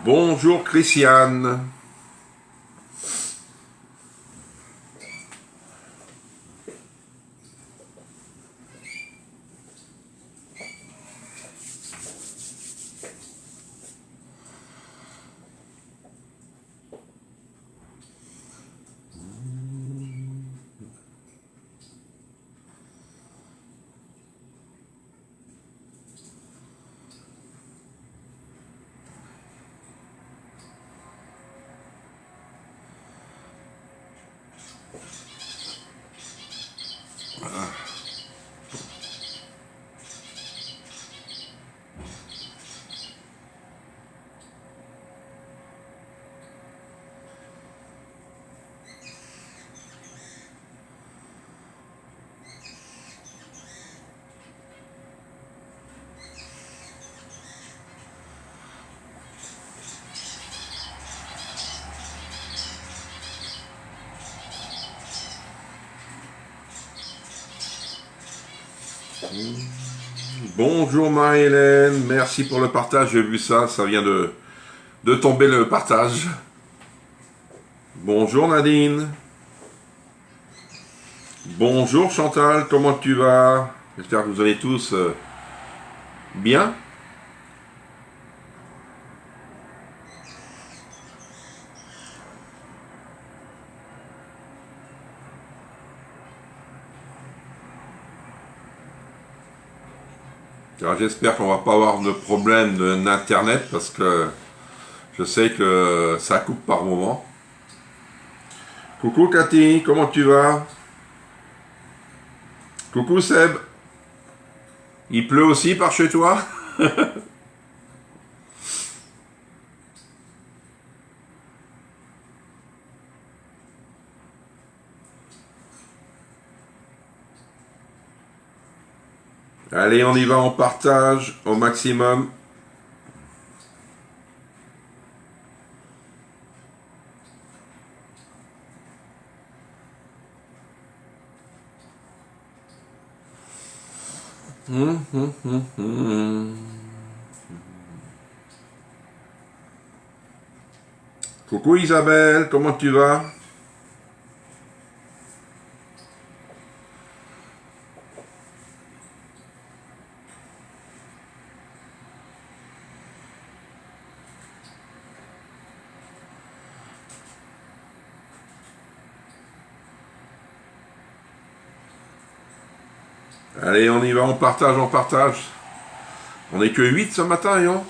Bonjour Christiane. Bonjour Marie-Hélène, merci pour le partage, j'ai vu ça, ça vient de tomber le partage. Bonjour Nadine. Bonjour Chantal, comment tu vas? J'espère que vous allez tous bien. J'espère qu'on va pas avoir de problème d'internet parce que je sais que ça coupe par moment. Coucou Cathy, comment tu vas? Coucou Seb. Il pleut aussi par chez toi? Allez, on y va, on partage au maximum. Coucou Isabelle, comment tu vas? Allez, on y va, on partage, on partage. On n'est que 8 ce matin, non?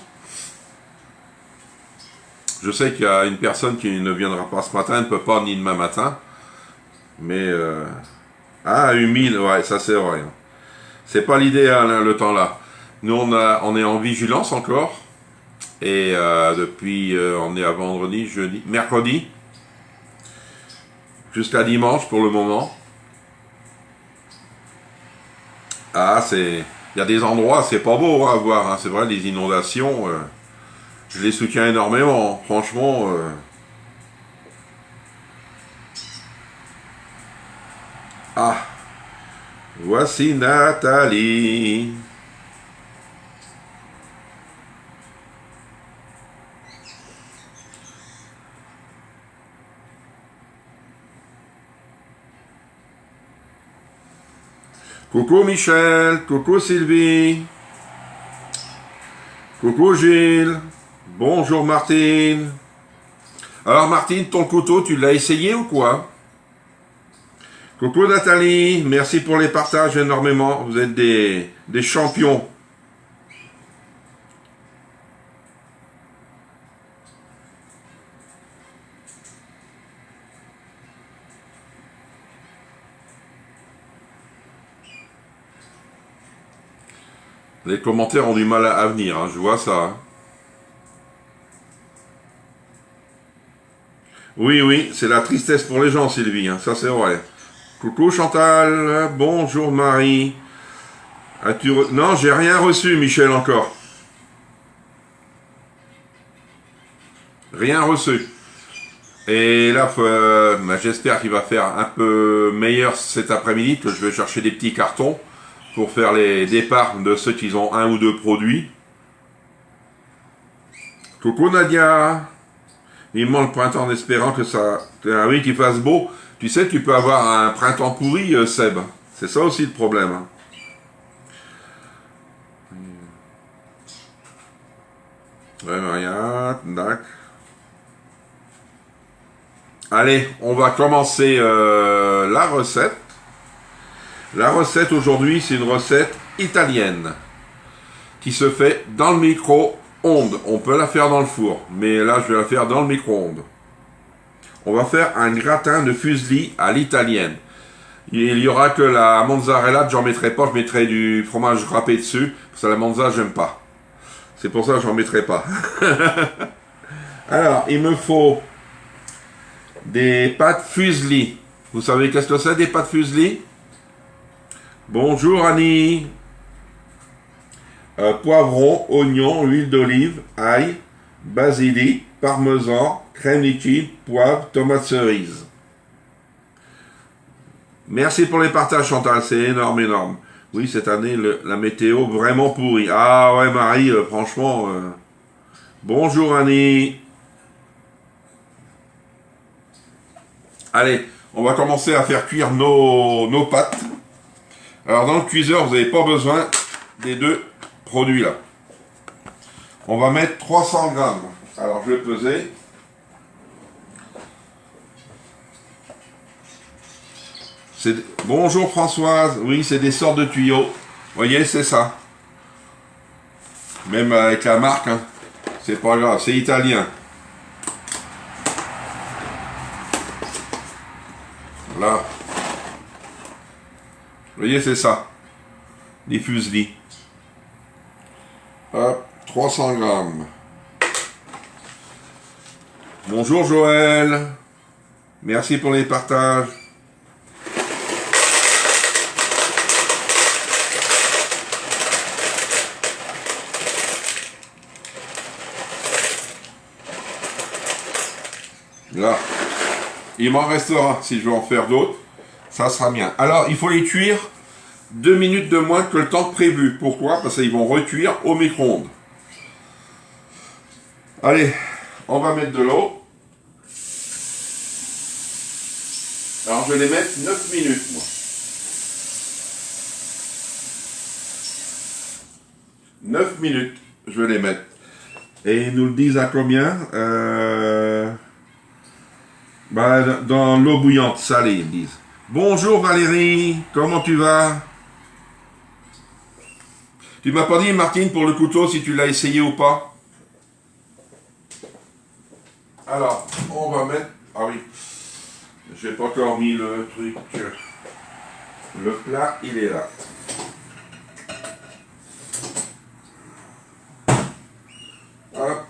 Je sais qu'il y a une personne qui ne viendra pas ce matin, elle ne peut pas ni demain matin. Mais, ah, humide, ouais, ça c'est vrai. C'est pas l'idéal, hein, le temps là. Nous, on est en vigilance encore. Et depuis, on est à vendredi, jeudi, mercredi. Jusqu'à dimanche pour le moment. Ah, il y a des endroits, c'est pas beau à voir, hein, c'est vrai, les inondations, je les soutiens énormément, franchement. Ah, voici Nathalie. Coucou Michel, coucou Sylvie, coucou Gilles, bonjour Martine. Alors Martine, ton couteau, tu l'as essayé ou quoi? Coucou Nathalie, merci pour les partages énormément, vous êtes des champions. Les commentaires ont du mal à venir, hein, je vois ça. Hein. Oui, oui, c'est la tristesse pour les gens, Sylvie, hein, ça c'est vrai. Coucou Chantal, bonjour Marie. Non, j'ai rien reçu, Michel, encore. Rien reçu. Et là, j'espère qu'il va faire un peu meilleur cet après-midi, que je vais chercher des petits cartons pour faire les départs de ceux qui ont un ou deux produits. Coucou Nadia. Vivement le printemps en espérant que ça... Ah oui, qu'il fasse beau. Tu sais, tu peux avoir un printemps pourri, Seb. C'est ça aussi le problème. Hein. Ouais, Maria, tac. Allez, on va commencer la recette. La recette aujourd'hui, c'est une recette italienne qui se fait dans le micro-ondes. On peut la faire dans le four, mais là, je vais la faire dans le micro-ondes. On va faire un gratin de fusilli à l'italienne. Il y aura que la mozzarella, j'en mettrai pas, je mettrai du fromage râpé dessus, parce que la mozza, j'aime pas. C'est pour ça que j'en mettrai pas. Alors, il me faut des pâtes fusilli. Vous savez qu'est-ce que c'est, des pâtes fusilli? Bonjour Annie. Poivron, oignon, huile d'olive, ail, basilic, parmesan, crème liquide, poivre, tomate cerise. Merci pour les partages, Chantal, c'est énorme, énorme. Oui, cette année, la météo vraiment pourrie. Ah ouais, Marie, franchement... Bonjour Annie. Allez, on va commencer à faire cuire nos pâtes. Alors dans le cuiseur, vous n'avez pas besoin des deux produits là. On va mettre 300 grammes. Alors je vais peser. Bonjour Françoise. Oui, c'est des sortes de tuyaux. Vous voyez, c'est ça. Même avec la marque, hein. C'est pas grave, c'est italien. Là. Vous voyez, c'est ça. Des fusillis. Hop, 300 grammes. Bonjour Joël. Merci pour les partages. Là, il m'en restera si je veux en faire d'autres. Ça sera bien. Alors, il faut les cuire 2 minutes de moins que le temps prévu. Pourquoi? Parce qu'ils vont recuire au micro-ondes. Allez, on va mettre de l'eau. Alors, je vais les mettre 9 minutes, moi. 9 minutes, je vais les mettre. Et ils nous le disent à combien? Dans l'eau bouillante, salée, ils me disent. Bonjour Valérie, comment tu vas? Tu m'as pas dit, Martine, pour le couteau, si tu l'as essayé ou pas? Alors, on va mettre... Ah oui, j'ai pas encore mis le truc. Le plat, il est là. Hop.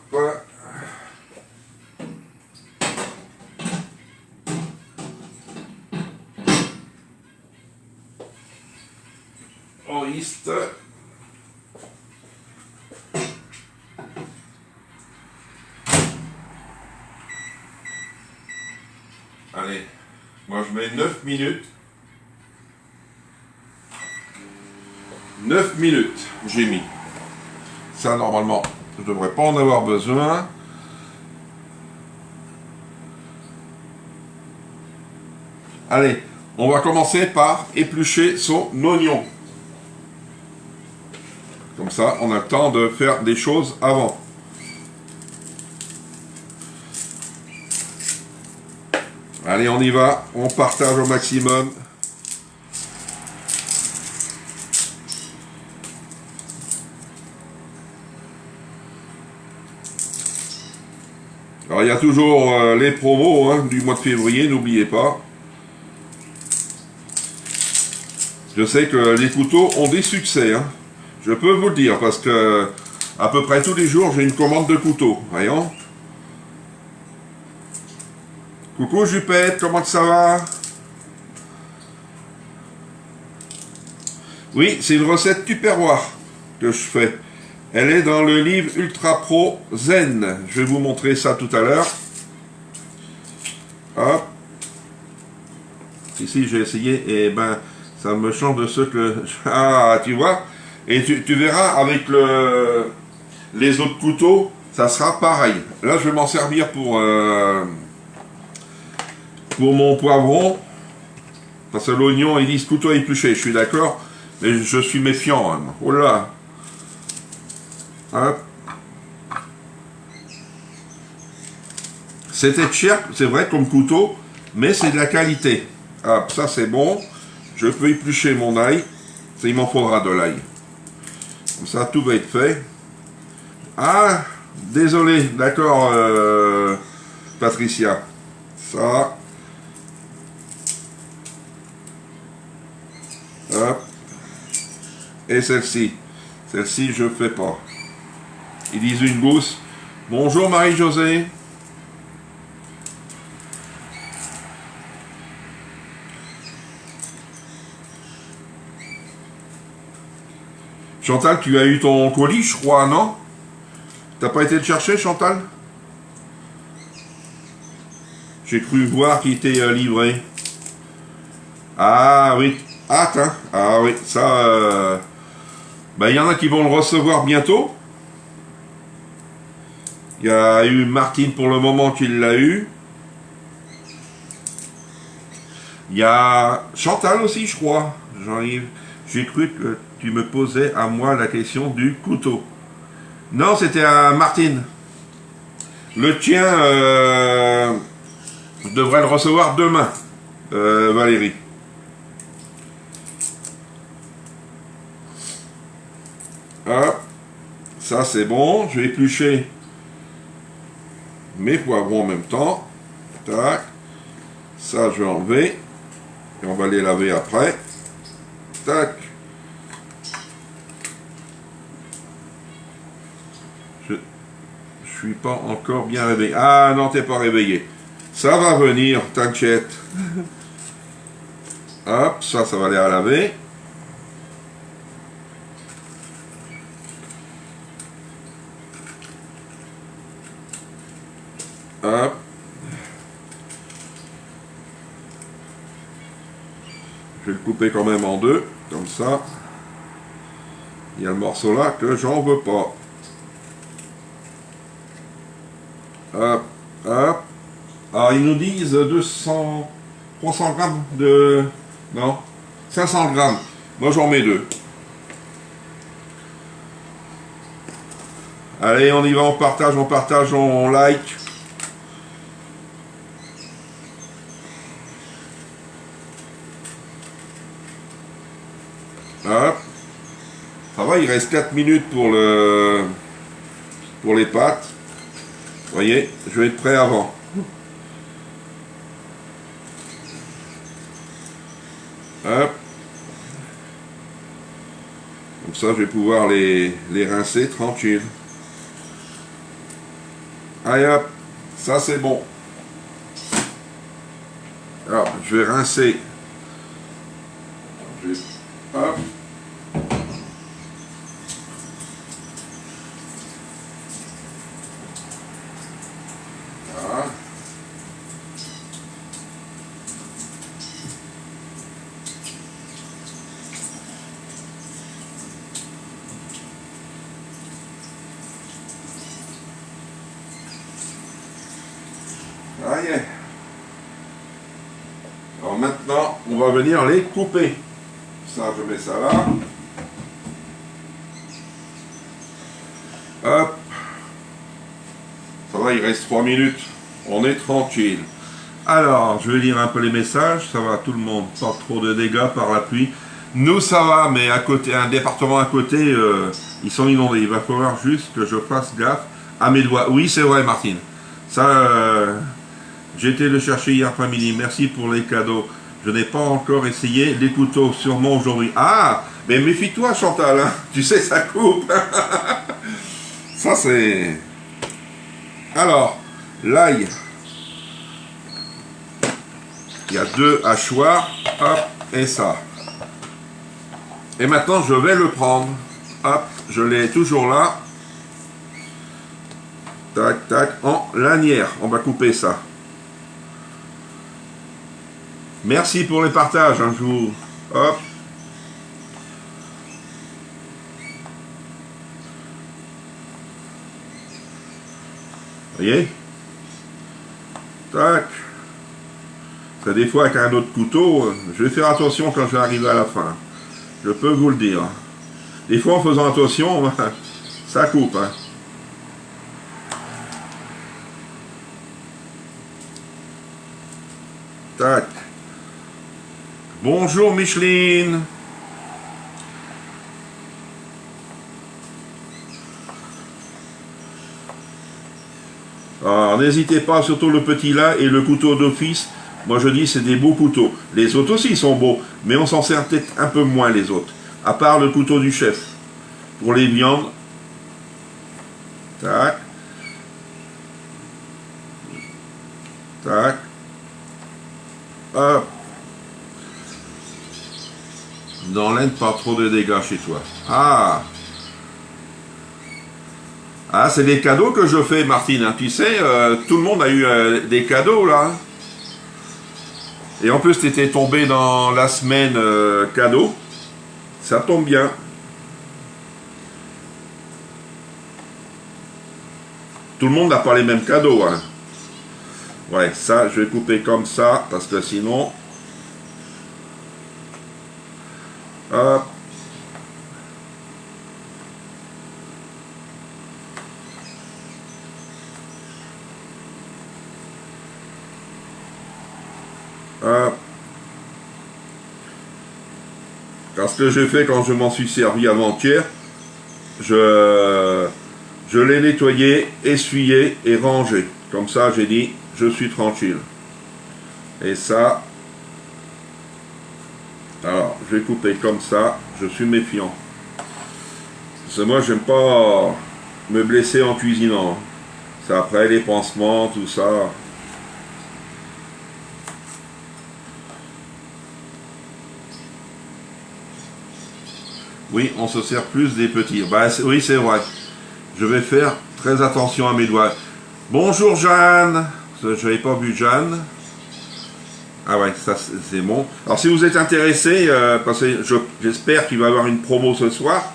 Oriste. Allez, moi je mets 9 minutes. 9 minutes, j'ai mis. Ça, normalement, je ne devrais pas en avoir besoin. Allez, on va commencer par éplucher son oignon. Comme ça, on a le temps de faire des choses avant. Allez, on y va. On partage au maximum. Alors, il y a toujours les promos du mois de février, n'oubliez pas. Je sais que les couteaux ont des succès, hein. Je peux vous le dire, parce que à peu près tous les jours, j'ai une commande de couteaux, voyons. Coucou Jupette, comment ça va? Oui, c'est une recette tupperware que je fais. Elle est dans le livre Ultra Pro Zen. Je vais vous montrer ça tout à l'heure. Hop. Ici, j'ai essayé, et ben, ça me change de ce que... Ah, tu vois? Et tu verras, avec les autres couteaux, ça sera pareil. Là, je vais m'en servir pour mon poivron. Parce que l'oignon, ils disent couteau épluché, je suis d'accord. Mais je suis méfiant. Hein. Oh là. Hop. C'était cher, c'est vrai, comme couteau, mais c'est de la qualité. Hop, ça c'est bon. Je peux éplucher mon ail. Il m'en faudra de l'ail. Comme ça, tout va être fait. Ah, désolé, d'accord, Patricia. Ça. Hop. Et celle-ci. Celle-ci, je fais pas. Ils disent une gousse. Bonjour Marie-Josée. Chantal, tu as eu ton colis, je crois, non? T'as pas été le chercher, Chantal? J'ai cru voir qu'il était livré. Ah oui. Ah, tiens. Ah oui, ça... Ben, il y en a qui vont le recevoir bientôt. Il y a eu Martine pour le moment qui l'a eu. Il y a Chantal aussi, je crois. J'arrive. J'ai cru que tu me posais à moi la question du couteau. Non, c'était à Martine. Le tien devrait le recevoir demain, Valérie. Hop, ça c'est bon. Je vais éplucher mes poivrons en même temps. Tac. Ça, je vais enlever. Et on va les laver après. Tac. Je suis pas encore bien réveillé. Ah non, t'es pas réveillé. Ça va venir, t'inquiète. Hop, ça va aller à laver. Hop. Je vais le couper quand même en deux, comme ça. Il y a le morceau là que j'en veux pas. Hop, hop. Alors ils nous disent 200, 300 grammes de... Non, 500 grammes. Moi j'en mets deux. Allez, on y va, on partage, on like. Hop. Ça va, il reste 4 minutes pour les pâtes. Vous voyez, je vais être prêt avant. Hop. Comme ça, je vais pouvoir les rincer tranquille. Allez hop, ça c'est bon. Alors, je vais rincer. Hop. Voilà. Ça y est. Alors maintenant, on va venir les couper. Ça, je mets ça là. Hop. Ça va, il reste 3 minutes. On est tranquille. Alors, je vais lire un peu les messages. Ça va, tout le monde. Pas trop de dégâts par la pluie. Nous, ça va, mais à côté, un département à côté, ils sont inondés. Il va falloir juste que je fasse gaffe à mes doigts. Oui, c'est vrai, Martine. Ça, j'ai été le chercher hier après-midi. Merci pour les cadeaux. Je n'ai pas encore essayé les couteaux, sûrement aujourd'hui. Ah, mais méfie-toi, Chantal. Hein. Tu sais, ça coupe. Ça, c'est... Alors, l'ail. Il y a 2 hachoirs. Hop, et ça. Et maintenant, je vais le prendre. Hop, je l'ai toujours là. Tac, tac, en lanière. On va couper ça. Merci pour les partages, un jour. Hop. voyez? Tac. Parce que des fois, avec un autre couteau, je vais faire attention quand je vais arriver à la fin. Je peux vous le dire. Des fois, en faisant attention, ça coupe. Hein. Tac. Bonjour Micheline. Alors, n'hésitez pas, surtout le petit là et le couteau d'office. Moi je dis c'est des beaux couteaux. Les autres aussi sont beaux, mais on s'en sert peut-être un peu moins les autres. À part le couteau du chef. Pour les viandes. Tac. Tac. Hop. N'enlève pas trop de dégâts chez toi. Ah. Ah, c'est des cadeaux que je fais, Martine. Hein. Tu sais, tout le monde a eu des cadeaux, là. Et en plus, tu étais tombé dans la semaine cadeau. Ça tombe bien. Tout le monde n'a pas les mêmes cadeaux. Hein. Ouais, ça, je vais couper comme ça, parce que sinon... Hop. Hop. Car ce que j'ai fait quand je m'en suis servi avant-hier, je l'ai nettoyé, essuyé et rangé. Comme ça, j'ai dit, je suis tranquille. Et ça, alors, je vais couper comme ça, je suis méfiant. Parce que moi, j'aime pas me blesser en cuisinant. C'est après les pansements, tout ça. Oui, on se sert plus des petits. Bah, oui, c'est vrai. Je vais faire très attention à mes doigts. Bonjour Jeanne. Je n'avais pas vu Jeanne. Ah ouais, ça c'est bon. Alors si vous êtes intéressé, parce que j'espère qu'il va y avoir une promo ce soir.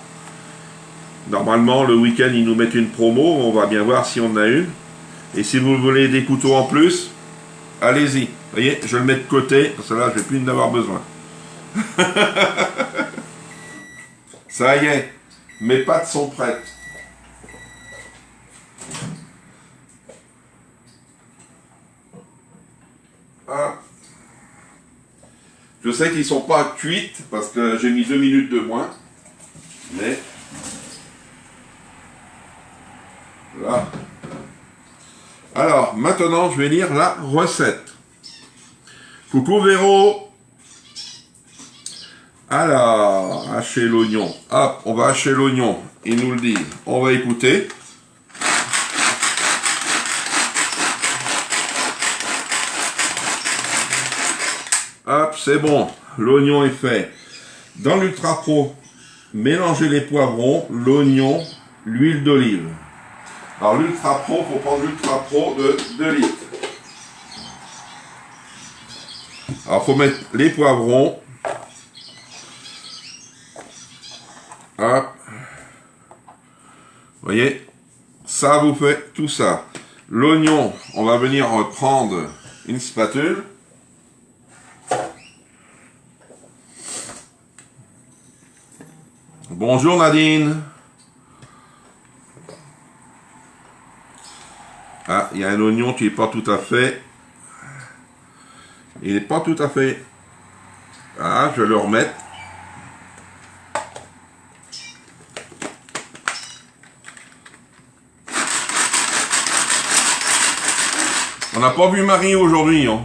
Normalement, le week-end, ils nous mettent une promo. On va bien voir si on en a une. Et si vous voulez des couteaux en plus, allez-y. Vous voyez, je le mets de côté. Parce que là, je vais plus en avoir besoin. Ça y est, mes pattes sont prêtes. Ah. Je sais qu'ils ne sont pas cuites parce que j'ai mis 2 minutes de moins. Mais là. Alors, maintenant, je vais lire la recette. Coucou Véro. Alors, hacher l'oignon. Hop, on va hacher l'oignon. Ils nous le disent. On va écouter. Hop, c'est bon. L'oignon est fait. Dans l'Ultra Pro, mélangez les poivrons, l'oignon, l'huile d'olive. Alors l'Ultra Pro, il faut prendre l'Ultra Pro de 2 litres. Alors il faut mettre les poivrons. Hop. Vous voyez, ça vous fait tout ça. L'oignon, on va venir prendre une spatule. Bonjour Nadine. Ah, il y a un oignon qui n'est pas tout à fait. Il n'est pas tout à fait. Ah, je vais le remettre. On n'a pas vu Marie aujourd'hui, hein.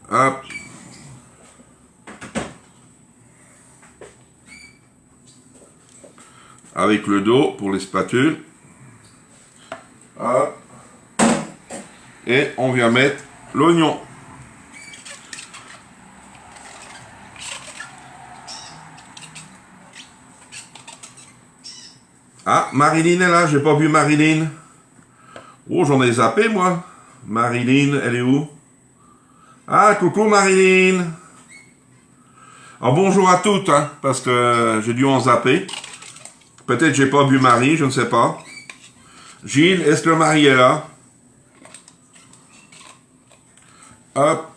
Hop. Avec le dos pour les spatules. Hop. Et on vient mettre l'oignon. Ah, Marilyn est là, j'ai pas vu Marilyn. Oh, j'en ai zappé, moi. Marilyn, elle est où? Ah, coucou Marilyn. Alors bonjour à toutes, hein, parce que j'ai dû en zapper. Peut-être j'ai pas bu Marie, je ne sais pas. Gilles, est-ce que Marie est là? Hop.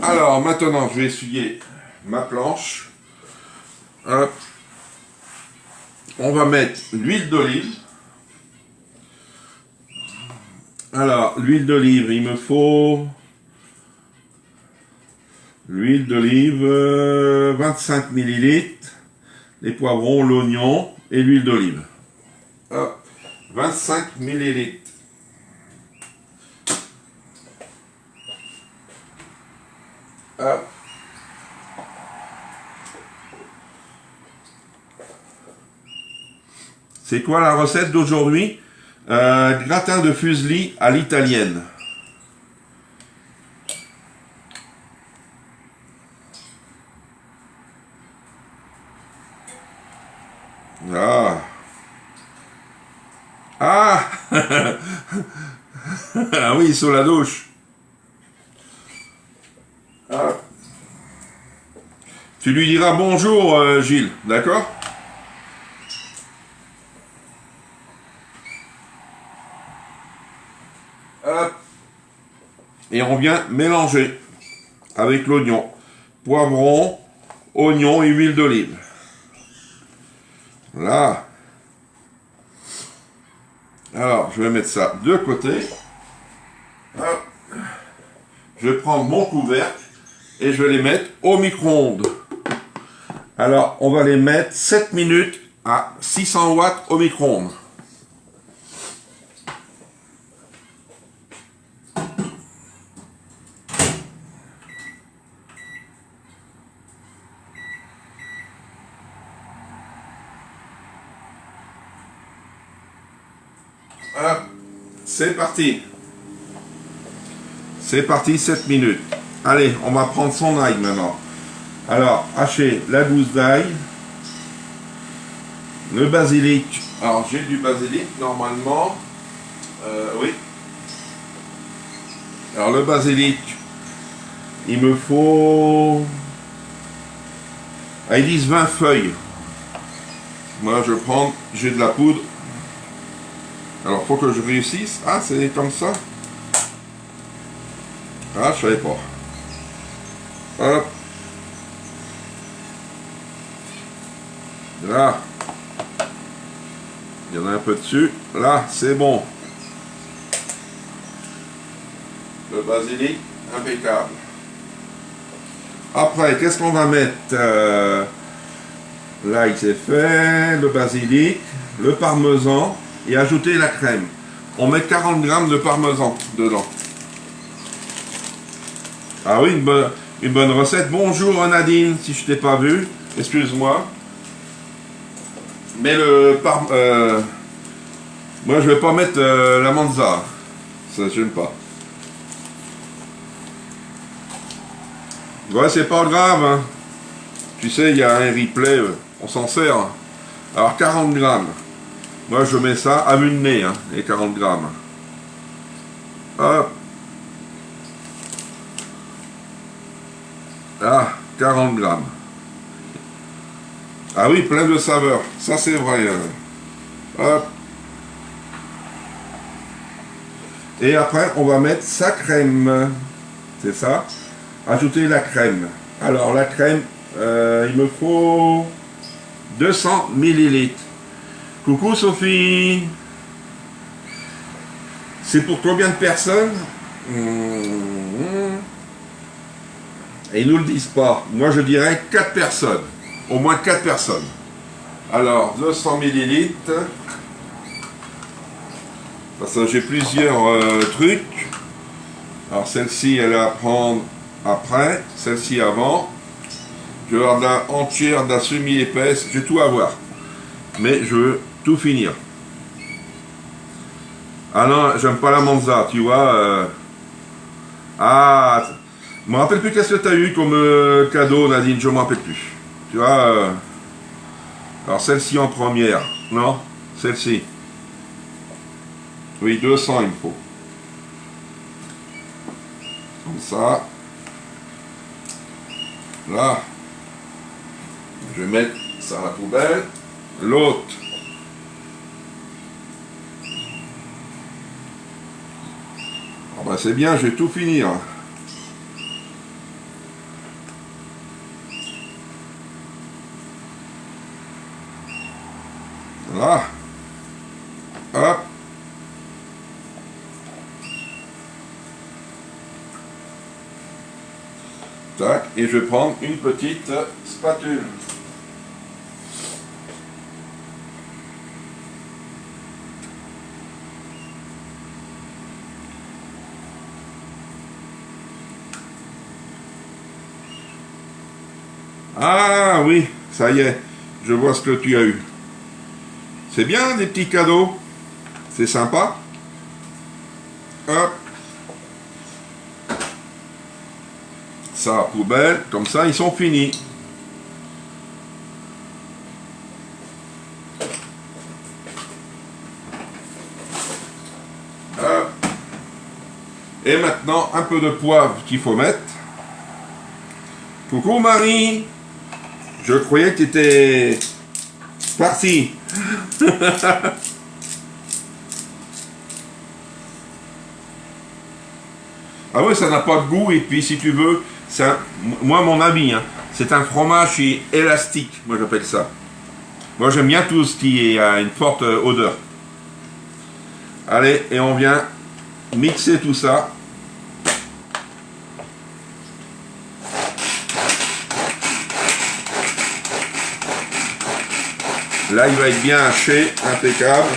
Alors maintenant, je vais essuyer ma planche. Hop. On va mettre l'huile d'olive. Alors, l'huile d'olive, il me faut... L'huile d'olive, 25 millilitres. Les poivrons, l'oignon et l'huile d'olive. 25 millilitres. Hop. C'est quoi la recette d'aujourd'hui? Gratin de fusilli à l'italienne. Ah. Ah. Ah oui, sous la douche. Ah. Tu lui diras bonjour, Gilles, d'accord? Hop. Et on vient mélanger avec l'oignon, poivron, oignon et huile d'olive. Là. Alors, je vais mettre ça de côté. Hop. Je vais prendre mon couvercle et je vais les mettre au micro-ondes. Alors, on va les mettre 7 minutes à 600 watts au micro-ondes. Hop, c'est parti. C'est parti, 7 minutes. Allez, on va prendre son ail maintenant. Alors, hacher la gousse d'ail, le basilic. Alors, j'ai du basilic normalement. Oui. Alors, le basilic, il me faut... Ah, ils disent 20 feuilles. Moi, je prends, j'ai de la poudre. Alors, faut que je réussisse. Ah, c'est comme ça. Ah, je savais pas. Hop. Là. Il y en a un peu dessus. Là, c'est bon. Le basilic, impeccable. Après, qu'est-ce qu'on va mettre? L'ail, c'est fait. Le basilic, le parmesan. Et ajouter la crème. On met 40 grammes de parmesan dedans. Ah oui, une bonne recette. Bonjour Nadine, si je t'ai pas vu, excuse-moi. Mais moi je vais pas mettre la manza. Ça j'aime pas. Ouais, c'est pas grave. Hein. Tu sais, il y a un replay, on s'en sert. Alors 40 grammes. Moi, je mets ça à vue de nez, hein, les 40 grammes. Hop. Ah, 40 grammes. Ah oui, plein de saveurs. Ça, c'est vrai. Hop. Et après, on va mettre sa crème. C'est ça. Ajouter la crème. Alors, la crème, il me faut 200 millilitres. Coucou Sophie. C'est pour combien de personnes? Et ils nous le disent pas. Moi je dirais 4 personnes. Au moins 4 personnes. Alors 200 millilitres. Parce que j'ai plusieurs trucs. Alors celle-ci elle est à prendre après. Celle-ci avant. Je vais avoir de la entière, de la semi-épaisse. Je vais tout avoir. Mais je veux tout finir. Ah non, j'aime pas la manza, tu vois. Ah, je me rappelle plus qu'est-ce que tu as eu comme cadeau, Nadine, je me rappelle plus. Tu vois. Alors celle-ci en première. Non, celle-ci. Oui, 200 il me faut. Comme ça. Là, je vais mettre ça à la poubelle. L'autre, ah ben c'est bien, je vais tout finir. Voilà. Hop. Tac. Et je vais prendre une petite spatule. Ah oui, ça y est, je vois ce que tu as eu. C'est bien des petits cadeaux, c'est sympa. Hop. Ça à poubelle, comme ça ils sont finis. Hop. Et maintenant un peu de poivre qu'il faut mettre. Coucou Marie, je croyais que tu étais parti. Ah oui, ça n'a pas de goût et puis si tu veux, moi mon avis, hein, c'est un fromage qui est élastique, moi j'appelle ça. Moi j'aime bien tout ce qui a une forte odeur. Allez, et on vient mixer tout ça. Là il va être bien haché, impeccable.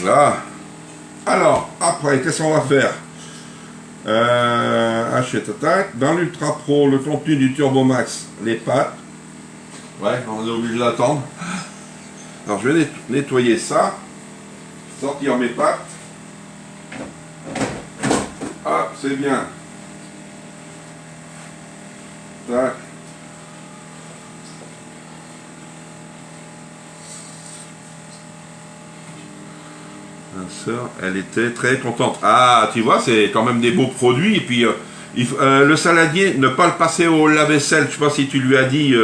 Là. Alors, après, qu'est-ce qu'on va faire? Hacher, dans l'Ultra Pro, le contenu du Turbo Max, les pâtes. Ouais, on est obligé d'attendre. Alors, je vais nettoyer ça. Sortir mes pâtes. Hop, c'est bien. Tac. Sœur, elle était très contente. Ah, tu vois, c'est quand même des beaux produits. Et puis, le saladier, ne pas le passer au lave-vaisselle. Je sais pas si tu lui as dit,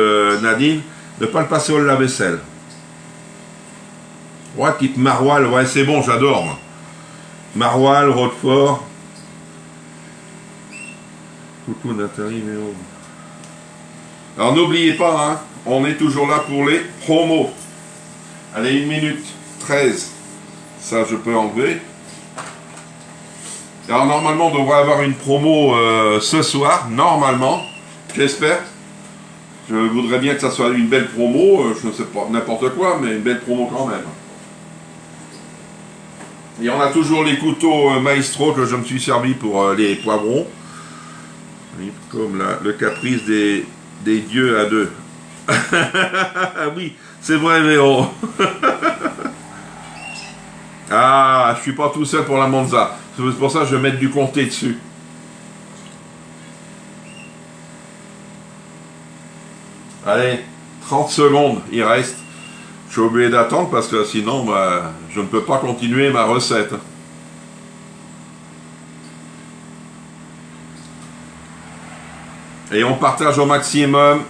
Nadine, ne pas le passer au lave-vaisselle. Ouais, type maroilles, ouais, c'est bon, j'adore. Moi. Maroilles, Roquefort. Coucou Nathalie, mais oh. Alors, n'oubliez pas, hein, on est toujours là pour les promos. Allez, 1 minute 13. Ça, je peux enlever. Alors, normalement, on devrait avoir une promo ce soir. Normalement. J'espère. Je voudrais bien que ça soit une belle promo. Je ne sais pas, n'importe quoi, mais une belle promo quand même. Et on a toujours les couteaux Maestro que je me suis servi pour les poivrons. Oui, comme le caprice des dieux à deux. Oui, c'est vrai, Véro. Ah, je suis pas tout seul pour la Monza. C'est pour ça que je vais mettre du comté dessus. Allez, 30 secondes, il reste. Je suis obligé d'attendre parce que sinon, bah, je ne peux pas continuer ma recette. Et on partage au maximum.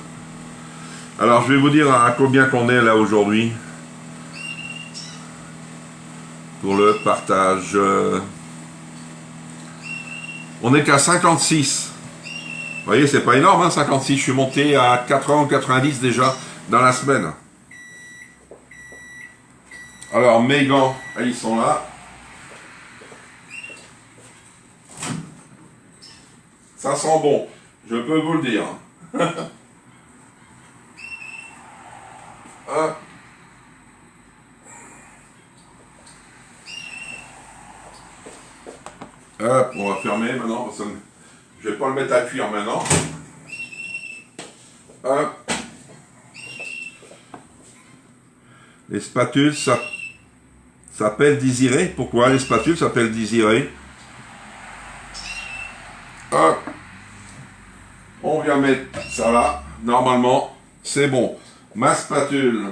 Alors, je vais vous dire à combien qu'on est là aujourd'hui. Pour le partage. On n'est qu'à 56. Vous voyez, c'est pas énorme, hein, 56. Je suis monté à 80 ou 90 déjà dans la semaine. Alors, mes gants, ils sont là. Ça sent bon, je peux vous le dire. Hop. Hop, on va fermer maintenant. Je vais pas le mettre à cuire maintenant. Hop. Les spatules, ça s'appelle Désiré. Pourquoi les spatules s'appellent Désiré? Hop. On vient mettre ça là. Normalement, c'est bon. Ma spatule.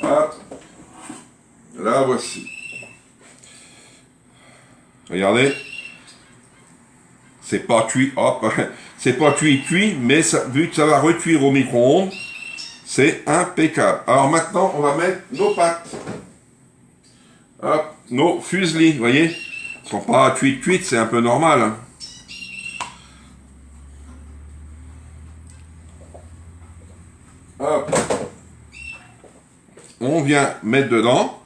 Hop. La voici. Regardez. C'est pas cuit, hop, c'est pas cuit, mais ça, vu que ça va recuire au micro-ondes, c'est impeccable. Alors maintenant, on va mettre nos pâtes. Hop, nos fuselis, vous voyez, ils sont pas cuites, c'est un peu normal. Hein. Hop. On vient mettre dedans.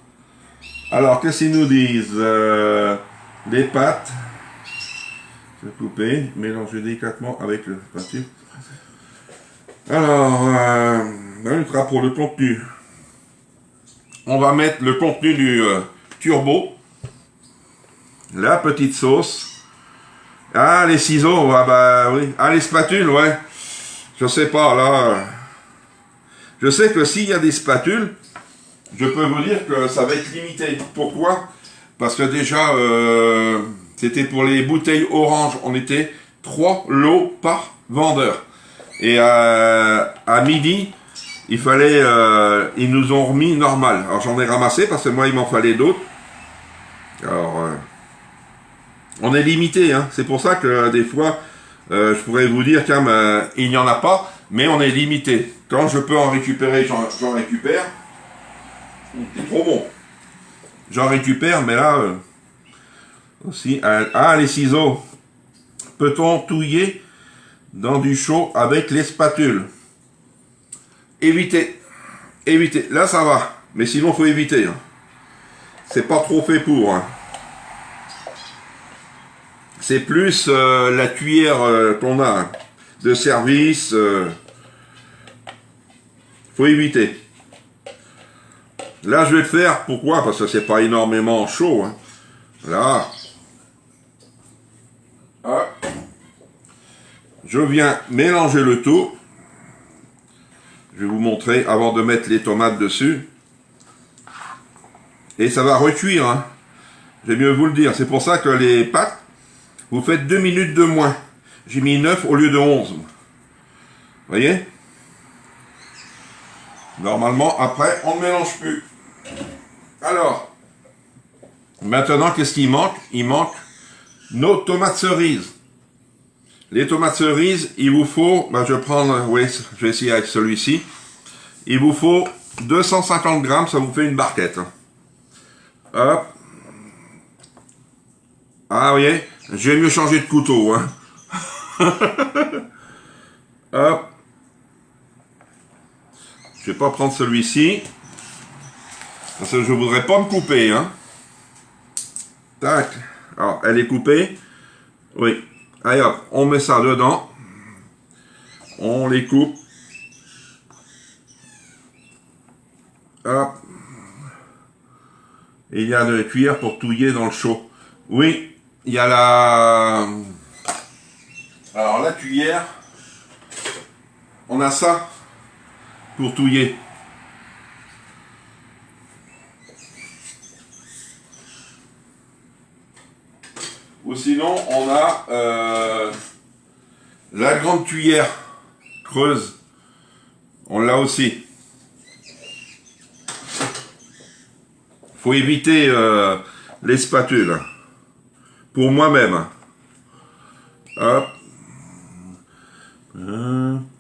Alors, qu'est-ce qu'ils nous disent les pâtes. Je vais couper, mélanger délicatement avec le pâté. Alors, pour le contenu. On va mettre le contenu du turbo. La petite sauce. Ah, les ciseaux, ouais, bah oui. Ah, les spatules, ouais. Je sais pas, là. Je sais que s'il y a des spatules, je peux vous dire que ça va être limité. Pourquoi? Parce que déjà, c'était pour les bouteilles orange, on était 3 lots par vendeur. Et à midi, il fallait, ils nous ont remis normal. Alors j'en ai ramassé parce que moi il m'en fallait d'autres. Alors, on est limité, hein. C'est pour ça que des fois, je pourrais vous dire qu'il n'y en a pas, mais on est limité. Quand je peux en récupérer, j'en récupère. C'est trop bon. J'en récupère, mais là aussi. Ah, les ciseaux. Peut-on touiller dans du chaud avec les spatules? Évitez. Évitez. Là, ça va. Mais sinon, faut éviter. Hein. C'est pas trop fait pour. Hein. C'est plus la cuillère qu'on a hein, de service. Faut éviter. Là, je vais le faire. Pourquoi? Parce que c'est pas énormément chaud. Hein. Là. Hop. Je viens mélanger le tout. Je vais vous montrer avant de mettre les tomates dessus. Et ça va recuire. Hein. Je vais mieux vous le dire. C'est pour ça que les pâtes, vous faites 2 minutes de moins. J'ai mis 9 au lieu de 11. Vous voyez? Normalement, après, on ne mélange plus. Alors, maintenant, qu'est-ce qu'il manque? Il manque nos tomates cerises. Les tomates cerises, il vous faut, je vais prendre, oui, je vais essayer avec celui-ci. Il vous faut 250 grammes, ça vous fait une barquette. Hop. Ah, vous voyez, j'ai mieux changé de couteau. Hein. Hop. Je vais pas prendre celui-ci. Parce que je voudrais pas me couper. Hein. Tac. Alors, elle est coupée. Oui. Allez hop, on met ça dedans. On les coupe. Hop. Et il y a de la cuillère pour touiller dans le chaud. Oui, il y a la... Alors la cuillère, on a ça pour touiller. Ou sinon, on a la grande cuillère creuse. On l'a aussi. Faut éviter les spatules. Pour moi-même. Hop.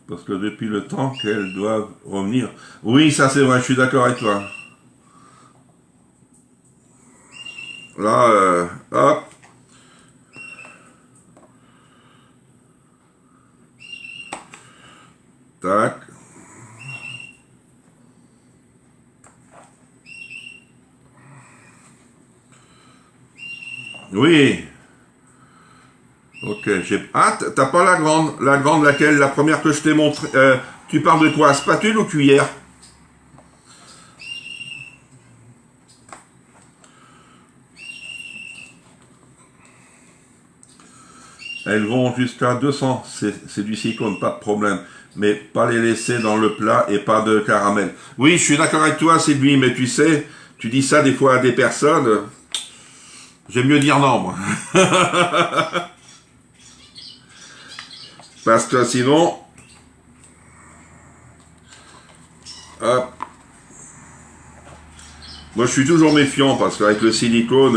Parce que depuis le temps qu'elles doivent revenir. Oui, ça c'est vrai, je suis d'accord avec toi. Là, hop. Tac. Oui. Ok. Ah, t'as pas la grande. La grande, laquelle? La première que je t'ai montré. Tu parles de quoi? Spatule ou cuillère? Elles vont jusqu'à 200. C'est du silicone, pas de problème. Mais pas les laisser dans le plat et pas de caramel. Oui, je suis d'accord avec toi, Sylvie, mais tu sais, tu dis ça des fois à des personnes. J'aime mieux dire non, moi. Parce que sinon... Hop. Moi, je suis toujours méfiant parce qu'avec le silicone...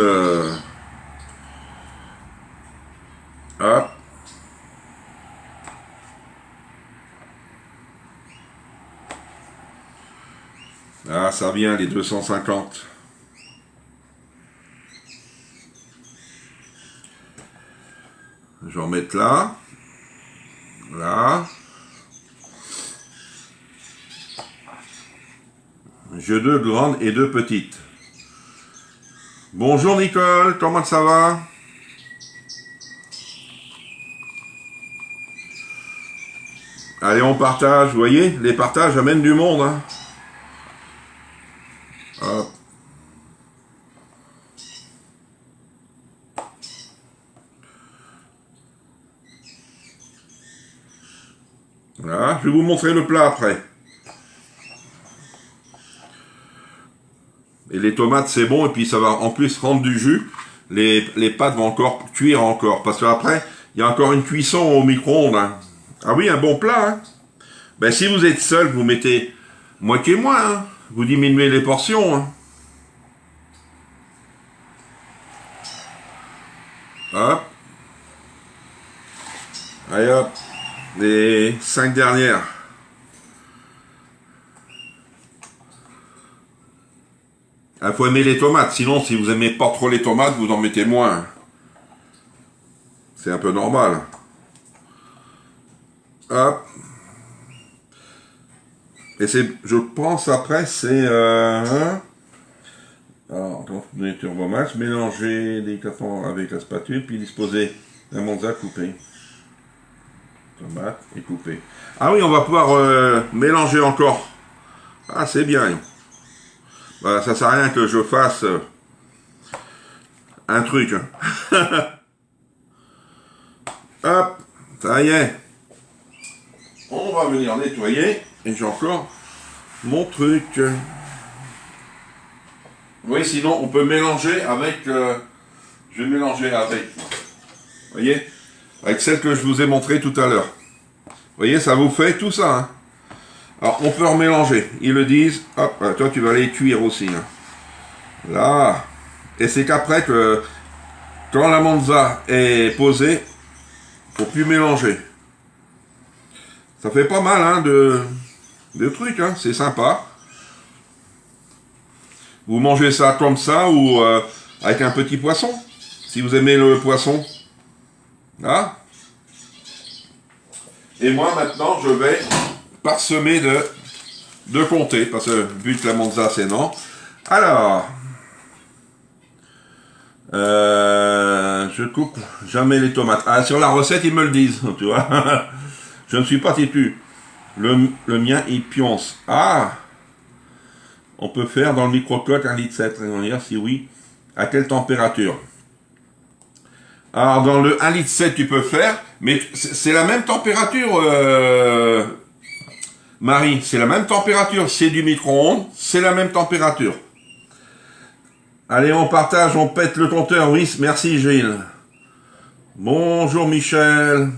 ça vient les 250. Je vais en mettre là. Là. J'ai 2 grandes et 2 petites. Bonjour Nicole, comment ça va? Allez, on partage, vous voyez, les partages amènent du monde. Hein. Hop. Voilà, je vais vous montrer le plat après. Et les tomates, c'est bon, et puis ça va en plus rendre du jus. Les pâtes vont encore cuire encore, parce qu'après, il y a encore une cuisson au micro-ondes. Hein. Ah oui, un bon plat. Hein. Ben, si vous êtes seul, vous mettez moitié-moins. Hein. Vous diminuez les portions. Hein. Hop. Allez hop. Les 5 dernières. Il faut aimer les tomates. Sinon, si vous aimez pas trop les tomates, vous en mettez moins. C'est un peu normal. Hop. Et c'est, je pense après, c'est... alors, turbo max, mélanger délicatement avec la spatule, puis disposer un monza coupé. Tomate et coupé. Ah oui, on va pouvoir mélanger encore. Ah, c'est bien. Voilà, ça sert à rien que je fasse un truc. Hein. Hop, ça y est. On va venir nettoyer. Et j'ai encore mon truc. Oui, sinon on peut mélanger avec... je vais mélanger avec. Vous voyez? Avec celle que je vous ai montré tout à l'heure. Vous voyez, ça vous fait tout ça. Hein. Alors, on peut remélanger. Ils le disent. Hop, toi, tu vas les cuire aussi. Hein. Là. Et c'est qu'après que, quand la monza est posée, faut plus mélanger. Ça fait pas mal, hein, de trucs, hein. C'est sympa. Vous mangez ça comme ça ou avec un petit poisson, si vous aimez le poisson. Là. Et moi, maintenant, je vais parsemer de comté, parce que vu que la monza, c'est non. Alors, je coupe jamais les tomates. Ah, sur la recette, ils me le disent, tu vois. Je ne suis pas têtu. Le mien, il pionce. Ah, on peut faire dans le micro-coque 1,7 litre. On va dire si oui, à quelle température? Alors, dans le 1,7 litre, tu peux faire, mais c'est la même température, Marie. C'est la même température. C'est du micro-ondes, c'est la même température. Allez, on partage, on pète le compteur. Oui, merci Gilles. Bonjour Michel.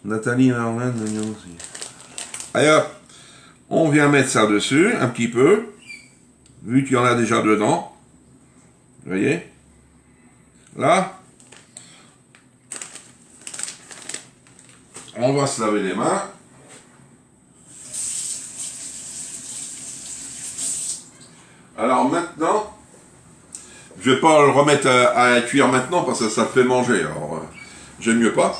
Nathalie, Marlène, aussi. Allez hop, on vient mettre ça dessus, un petit peu, vu qu'il y en a déjà dedans. Vous voyez? Là. On va se laver les mains. Alors maintenant, je vais pas le remettre à cuire maintenant parce que ça fait manger. Alors, j'aime mieux pas.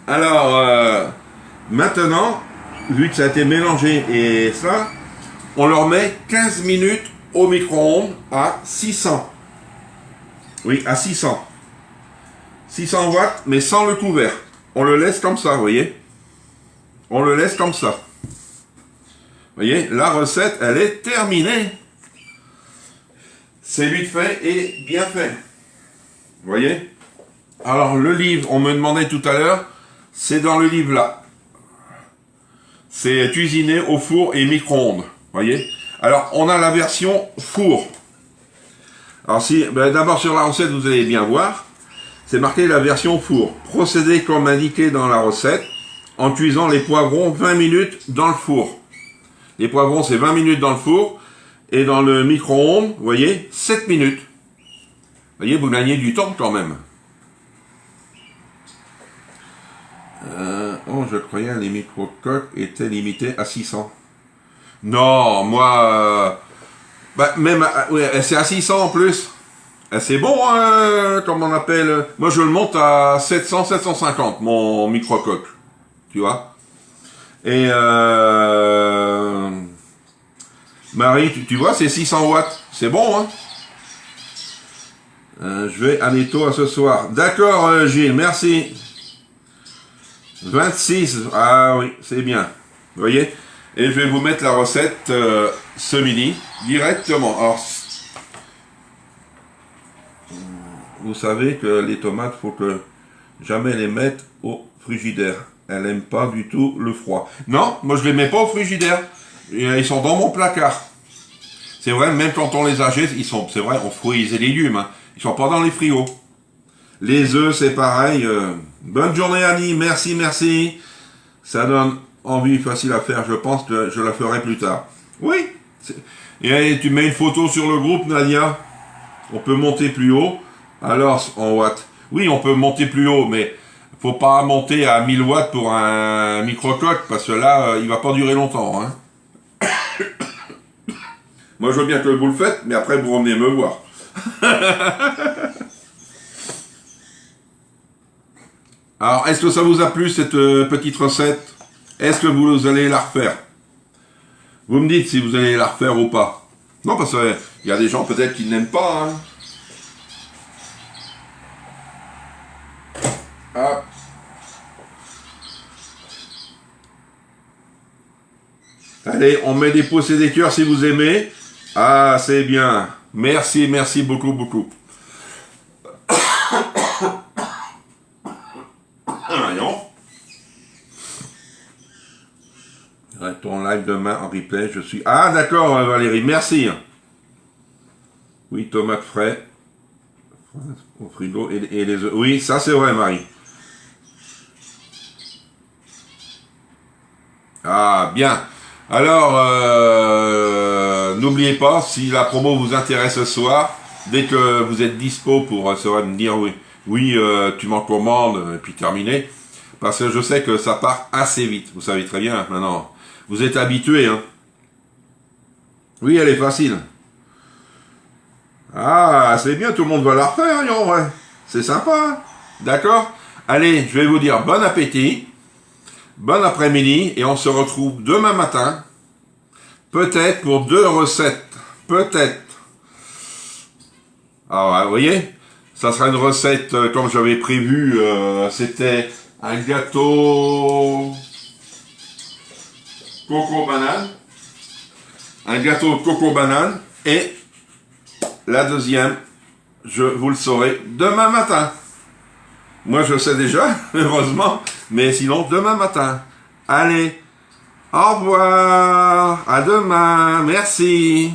Alors, maintenant, vu que ça a été mélangé et ça, on leur met 15 minutes au micro-ondes à 600. Oui, à 600. 600 watts, mais sans le couvert. On le laisse comme ça, vous voyez. On le laisse comme ça. Vous voyez, la recette, elle est terminée. C'est vite fait et bien fait. Vous voyez? Alors, le livre, on me demandait tout à l'heure, c'est dans le livre là. C'est cuisiné au four et micro-ondes. Vous voyez? Alors, on a la version four. Alors, si, ben, d'abord sur la recette, vous allez bien voir. C'est marqué la version four. Procédez comme indiqué dans la recette en cuisant les poivrons 20 minutes dans le four. Les poivrons, c'est 20 minutes dans le four. Et dans le micro-ondes, vous voyez, 7 minutes. Vous voyez, vous gagnez du temps quand même. Oh, je croyais que les micro-coques étaient limités à 600. Non, moi... bah, même... ouais, c'est à 600 en plus. C'est bon, hein, comme on appelle... Moi, je le monte à 700, 750, mon micro-coque. Tu vois. Et... Marie, tu vois, c'est 600 watts. C'est bon, hein. Je vais à Netto à ce soir. D'accord, Gilles, merci. 26, ah oui, c'est bien. Vous voyez? Et je vais vous mettre la recette ce midi, directement. Alors, vous savez que les tomates, faut que jamais les mettre au frigidaire. Elles n'aiment pas du tout le froid. Non, moi je les mets pas au frigidaire. Ils sont dans mon placard. C'est vrai, même quand on les achète, ils sont, c'est vrai, on fruits et légumes. Hein. Ils sont pas dans les frigos. Les œufs, c'est pareil. Bonne journée, Annie. Merci, merci. Ça donne envie, facile à faire. Je pense que je la ferai plus tard. Oui. Et tu mets une photo sur le groupe, Nadia. On peut monter plus haut. Alors, en watts. Oui, on peut monter plus haut, mais faut pas monter à 1000 watts pour un micro-coque, parce que là, il va pas durer longtemps. Hein. Moi, je veux bien que vous le faites, mais après, vous revenez me voir. Alors, est-ce que ça vous a plu, cette petite recette? Est-ce que vous allez la refaire? Vous me dites si vous allez la refaire ou pas. Non, parce qu'il y a des gens peut-être qui n'aiment pas. Hein. Ah. Allez, on met des pouces et des cœurs si vous aimez. Ah, c'est bien. Merci, merci beaucoup, beaucoup. Voyons. Ton live demain en replay, je suis... Ah, d'accord, Valérie, merci. Oui, tomates frais. Au frigo et les œufs. Oui, ça c'est vrai, Marie. Ah, bien. Alors, n'oubliez pas, si la promo vous intéresse ce soir, dès que vous êtes dispo pour me dire oui, oui, tu m'en commandes, et puis terminé. Parce que je sais que ça part assez vite. Vous savez très bien, maintenant. Vous êtes habitués, hein. Oui, elle est facile. Ah, c'est bien, tout le monde va la refaire, ouais. C'est sympa, hein. D'accord? Allez, je vais vous dire bon appétit. Bon après-midi et on se retrouve demain matin, peut-être pour 2 recettes, peut-être. Alors, vous voyez, ça sera une recette comme j'avais prévu, c'était un gâteau coco-banane, et la deuxième, je vous le saurai demain matin. Moi, je sais déjà, heureusement, mais sinon, demain matin. Allez, au revoir, à demain, merci.